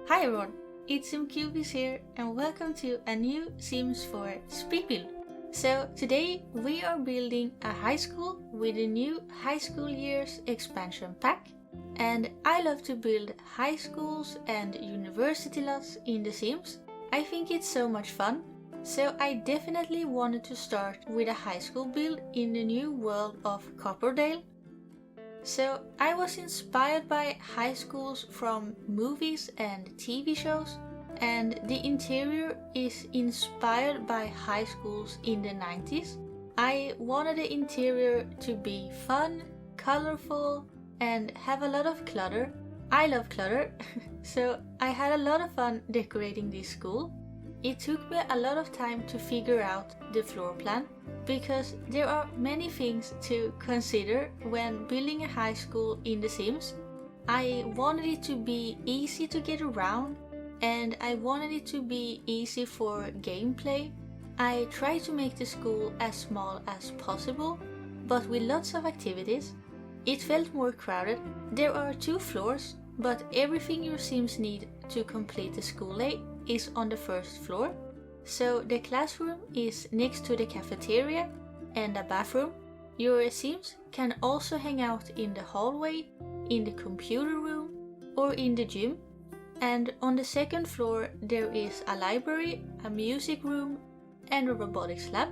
Hi everyone, it's SimCubeez here and welcome to a new Sims 4 speed build. So today we are building a high school with a new high school years expansion pack. And I love to build high schools and university lots in The Sims. I think it's so much fun. So I definitely wanted to start with a high school build in the new world of Copperdale. So I was inspired by high schools from movies and TV shows, and the interior is inspired by high schools in the 90s. I wanted the interior to be fun, colorful, and have a lot of clutter. I love clutter, so I had a lot of fun decorating this school. It took me a lot of time to figure out the floor plan, because there are many things to consider when building a high school in The Sims. I wanted it to be easy to get around, and I wanted it to be easy for gameplay. I tried to make the school as small as possible, but with lots of activities. It felt more crowded. There are 2 floors, but everything your Sims need to complete the school day is on the first floor. So the classroom is next to the cafeteria and a bathroom. Your Sims can also hang out in the hallway, in the computer room, or in the gym. And on the second floor there is a library, a music room, and a robotics lab.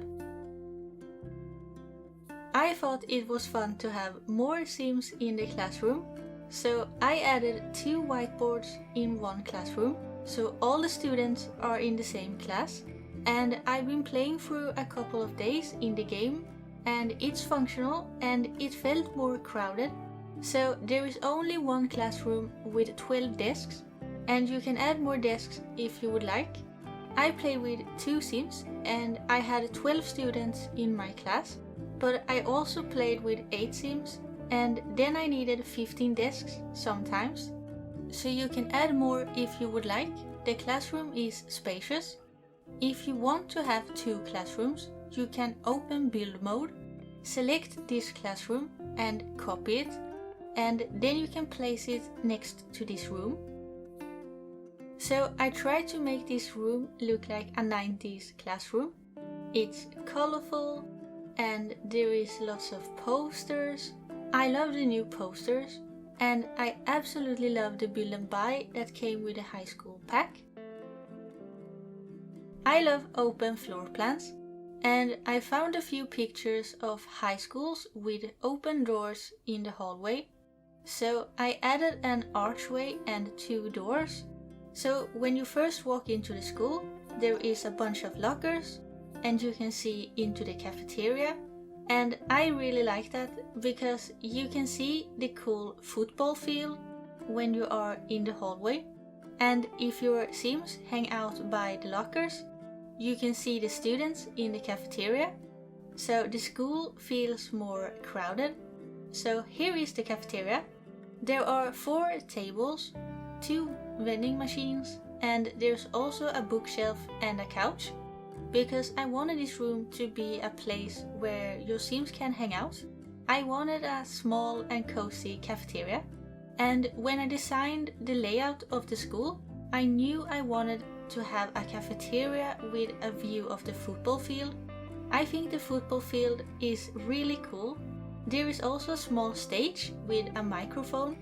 I thought it was fun to have more Sims in the classroom, so I added 2 whiteboards in one classroom, so all the students are in the same class. And I've been playing through a couple of days in the game, and it's functional and it felt more crowded. So there is only one classroom with 12 desks, and you can add more desks if you would like. I played with 2 Sims and I had 12 students in my class, but I also played with 8 Sims, and then I needed 15 desks sometimes. So you can add more if you would like. The classroom is spacious. If you want to have 2 classrooms, you can open build mode, select this classroom and copy it, and then you can place it next to this room. So I tried to make this room look like a 90s classroom. It's colorful and there is lots of posters. I love the new posters, and I absolutely love the build and buy that came with the high school pack. I love open floor plans, and I found a few pictures of high schools with open doors in the hallway. So I added an archway and 2 doors. So when you first walk into the school, there is a bunch of lockers and you can see into the cafeteria. And I really like that because you can see the cool football field when you are in the hallway. And if your Sims hang out by the lockers, you can see the students in the cafeteria. So the school feels more crowded. So here is the cafeteria. There are 4 tables, 2 vending machines, and there's also a bookshelf and a couch, because I wanted this room to be a place where your Sims can hang out. I wanted a small and cozy cafeteria, and when I designed the layout of the school, I knew I wanted to have a cafeteria with a view of the football field. I think the football field is really cool. There is also a small stage with a microphone.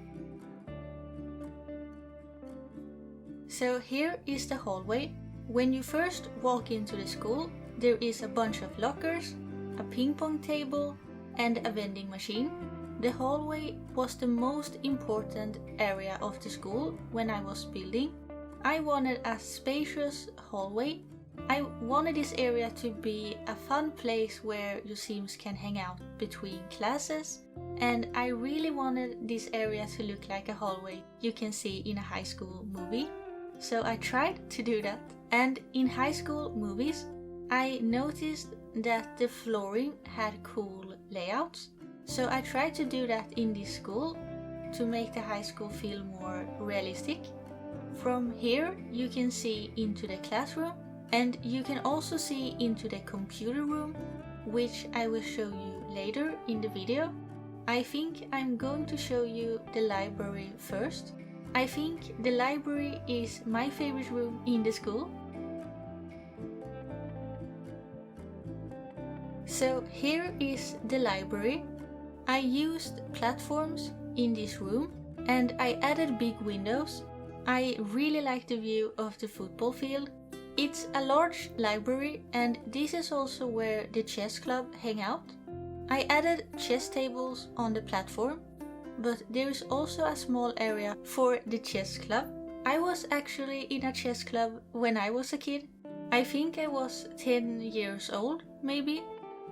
So here is the hallway. When you first walk into the school, there is a bunch of lockers, a ping pong table, and a vending machine. The hallway was the most important area of the school when I was building. I wanted a spacious hallway. I wanted this area to be a fun place where your Sims can hang out between classes, and I really wanted this area to look like a hallway you can see in a high school movie. So I tried to do that. And in high school movies, I noticed that the flooring had cool layouts. So I tried to do that in this school to make the high school feel more realistic. From here you can see into the classroom, and you can also see into the computer room, which I will show you later in the video. I think I'm going to show you the library first. I think the library is my favorite room in the school. So here is the library. I used platforms in this room and I added big windows. I really like the view of the football field. It's a large library and this is also where the chess club hang out. I added chess tables on the platform, but there is also a small area for the chess club. I was actually in a chess club when I was a kid. I think I was 10 years old, maybe.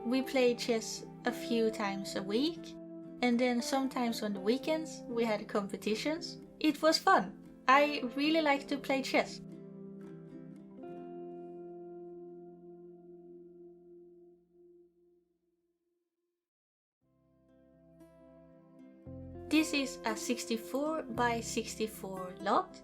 We played chess a few times a week, and then sometimes on the weekends we had competitions. It was fun. I really like to play chess. This is a 64 by 64 lot,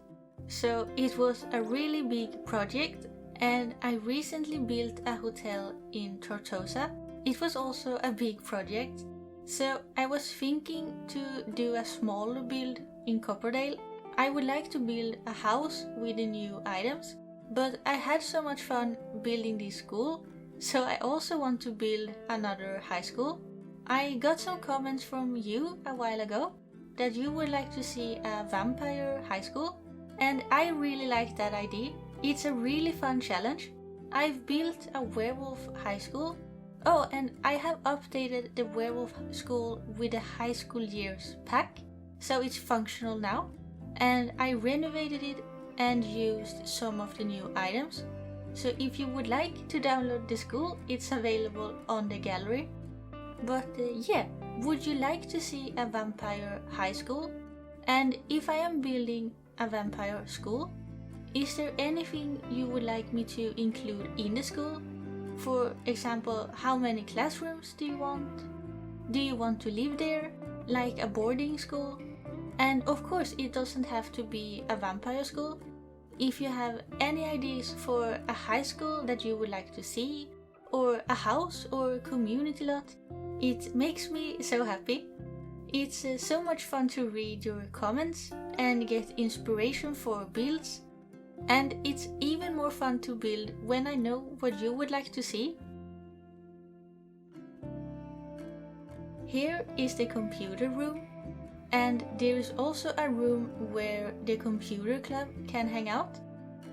so it was a really big project, and I recently built a hotel in Tortosa. It was also a big project, so I was thinking to do a smaller build in Copperdale. I would like to build a house with the new items, but I had so much fun building this school, so I also want to build another high school. I got some comments from you a while ago that you would like to see a vampire high school, and I really like that idea. It's a really fun challenge. I've built a werewolf high school. Oh, and I have updated the werewolf school with the high school years pack, so it's functional now. And I renovated it and used some of the new items. So if you would like to download the school, it's available on the gallery. But yeah, would you like to see a vampire high school? And if I am building a vampire school, is there anything you would like me to include in the school? For example, how many classrooms do you want? Do you want to live there, like a boarding school? And of course, it doesn't have to be a vampire school. If you have any ideas for a high school that you would like to see, or a house or a community lot, it makes me so happy. It's so much fun to read your comments and get inspiration for builds. And it's even more fun to build when I know what you would like to see. Here is the computer room, and there is also a room where the computer club can hang out.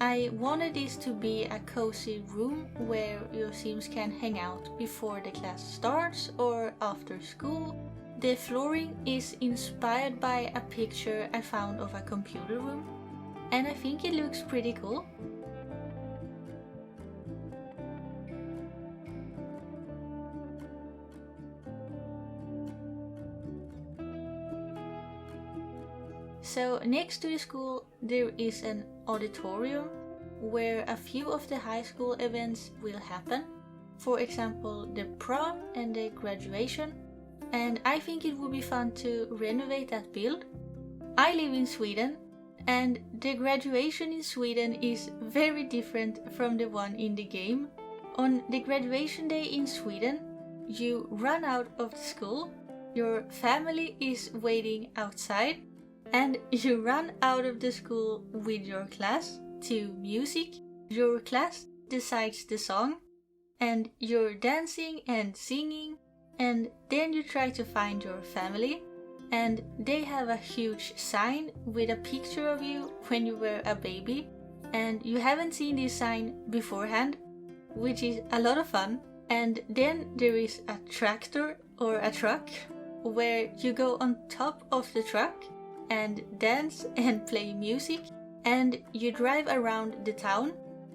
I wanted this to be a cozy room where your Sims can hang out before the class starts or after school. The flooring is inspired by a picture I found of a computer room, and I think it looks pretty cool. So next to the school there is an auditorium where a few of the high school events will happen. For example, the prom and the graduation. And I think it would be fun to renovate that build. I live in Sweden, and the graduation in Sweden is very different from the one in the game. On the graduation day in Sweden, you run out of the school, your family is waiting outside, and you run out of the school with your class to music. Your class decides the song, and you're dancing and singing, and then you try to find your family, and they have a huge sign with a picture of you when you were a baby, and you haven't seen this sign beforehand, which is a lot of fun. And then there is a tractor or a truck where you go on top of the truck and dance and play music, and you drive around the town,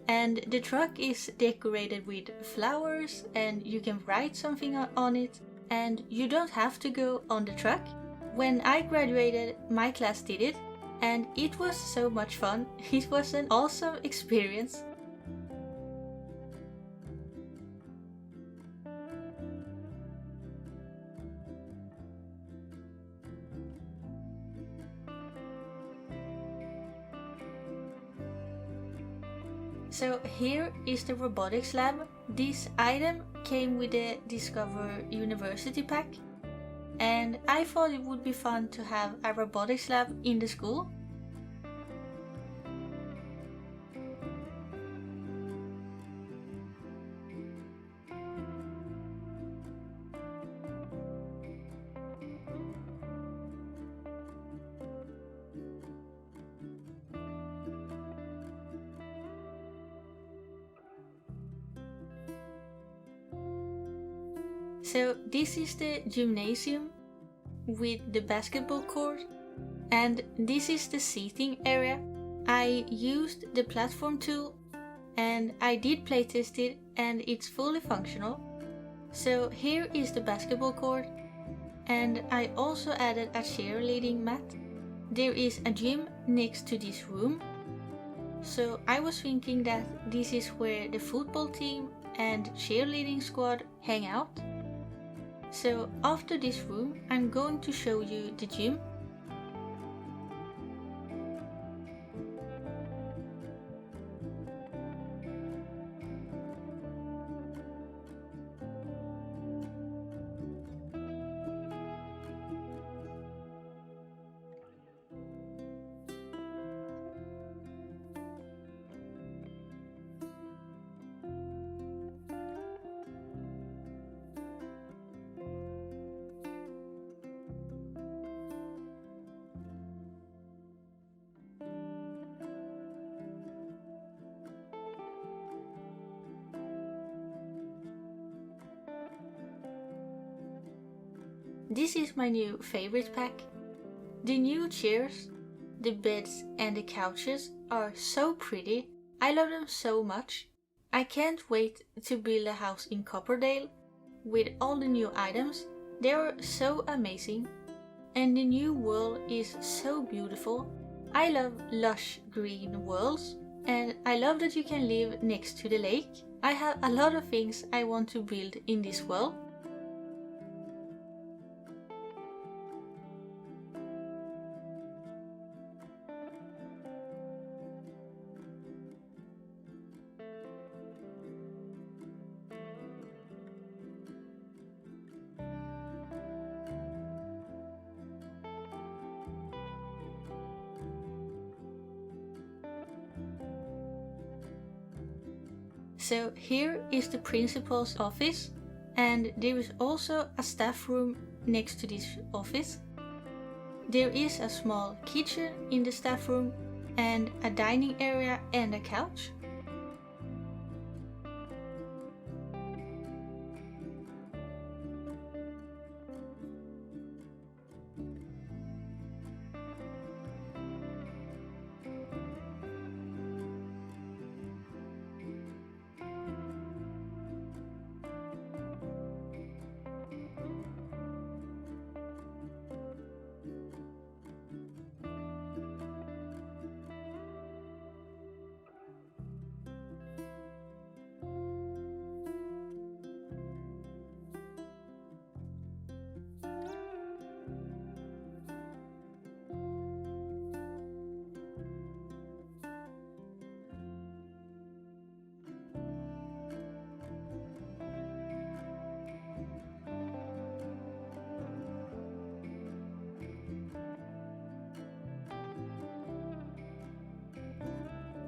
and the truck is decorated with flowers and you can write something on it, and you don't have to go on the truck. When I graduated, my class did it, and it was so much fun. It was an awesome experience. So here is the robotics lab. This item came with the Discover University pack, and I thought it would be fun to have a robotics lab in the school. So this is the gymnasium with the basketball court, and this is the seating area. I used the platform tool and I did playtest it and it's fully functional. So here is the basketball court, and I also added a cheerleading mat. There is a gym next to this room. So I was thinking that this is where the football team and cheerleading squad hang out. So after this room, I'm going to show you the gym. This is my new favorite pack. The new chairs, the beds and the couches are so pretty. I love them so much. I can't wait to build a house in Copperdale with all the new items. They are so amazing. And the new world is so beautiful. I love lush green worlds, and I love that you can live next to the lake. I have a lot of things I want to build in this world. So here is the principal's office, and there is also a staff room next to this office. There is a small kitchen in the staff room and a dining area and a couch.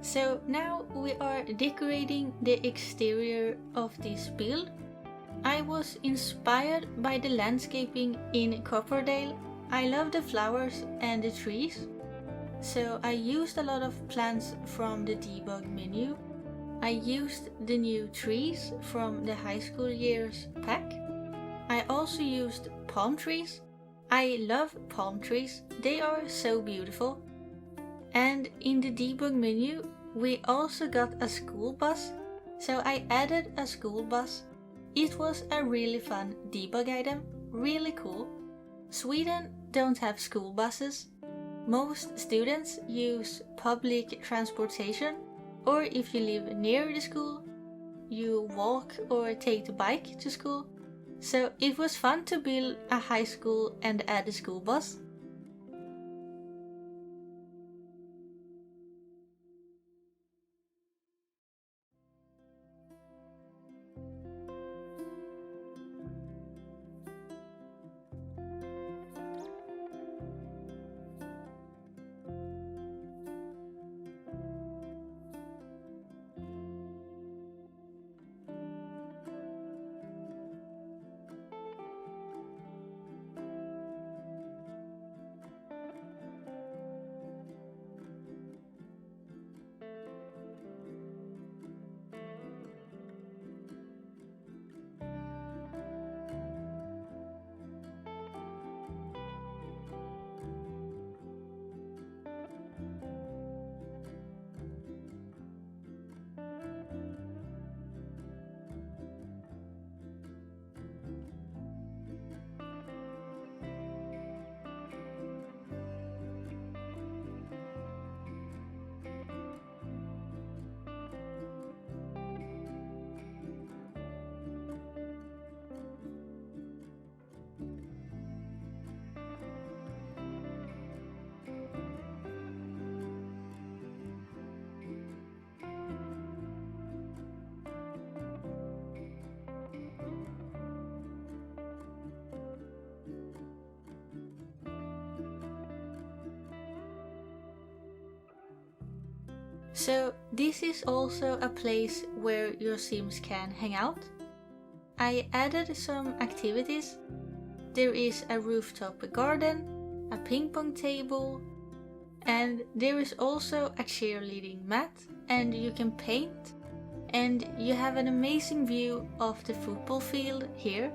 So now we are decorating the exterior of this build. I was inspired by the landscaping in Copperdale. I love the flowers and the trees. So I used a lot of plants from the debug menu. I used the new trees from the high school years pack. I also used palm trees. I love palm trees. They are so beautiful. And in the debug menu, we also got a school bus. So I added a school bus. It was a really fun debug item, really cool. Sweden don't have school buses. Most students use public transportation, or if you live near the school, you walk or take the bike to school. So it was fun to build a high school and add a school bus. So this is also a place where your Sims can hang out. I added some activities. There is a rooftop garden, a ping pong table, and there is also a cheerleading mat, and you can paint, and you have an amazing view of the football field here.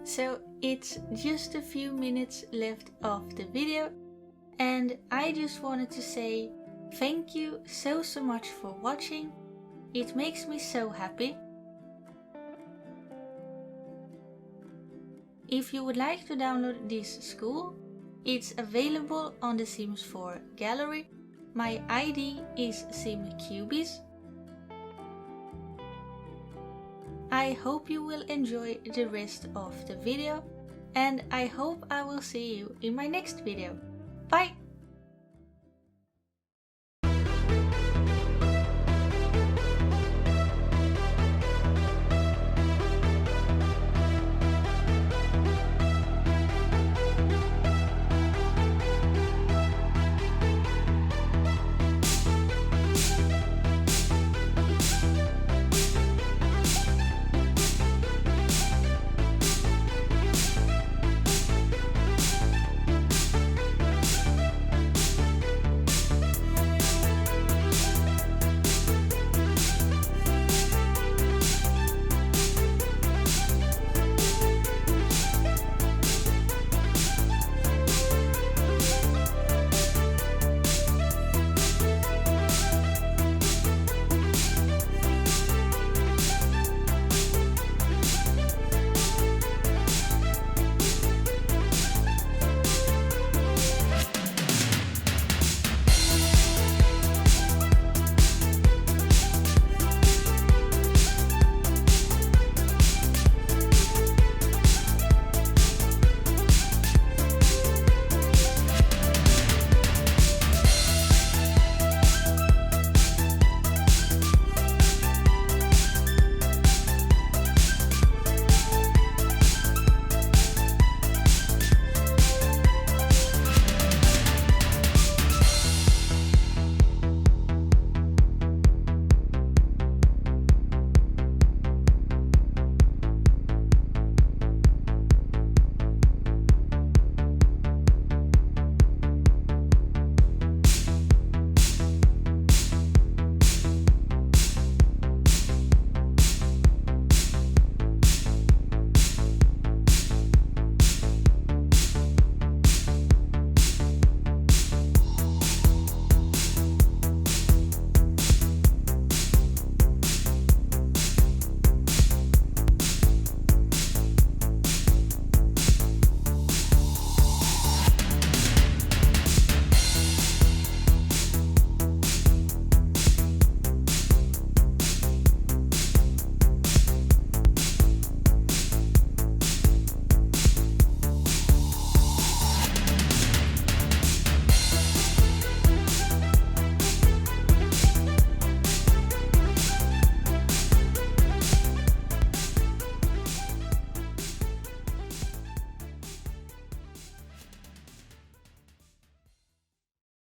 So it's just a few minutes left of the video, and I just wanted to say thank you so much for watching. It makes me so happy. If you would like to download this school, it's available on the Sims 4 gallery. My ID is SimCubeez. I hope you will enjoy the rest of the video, and I hope I will see you in my next video. Bye!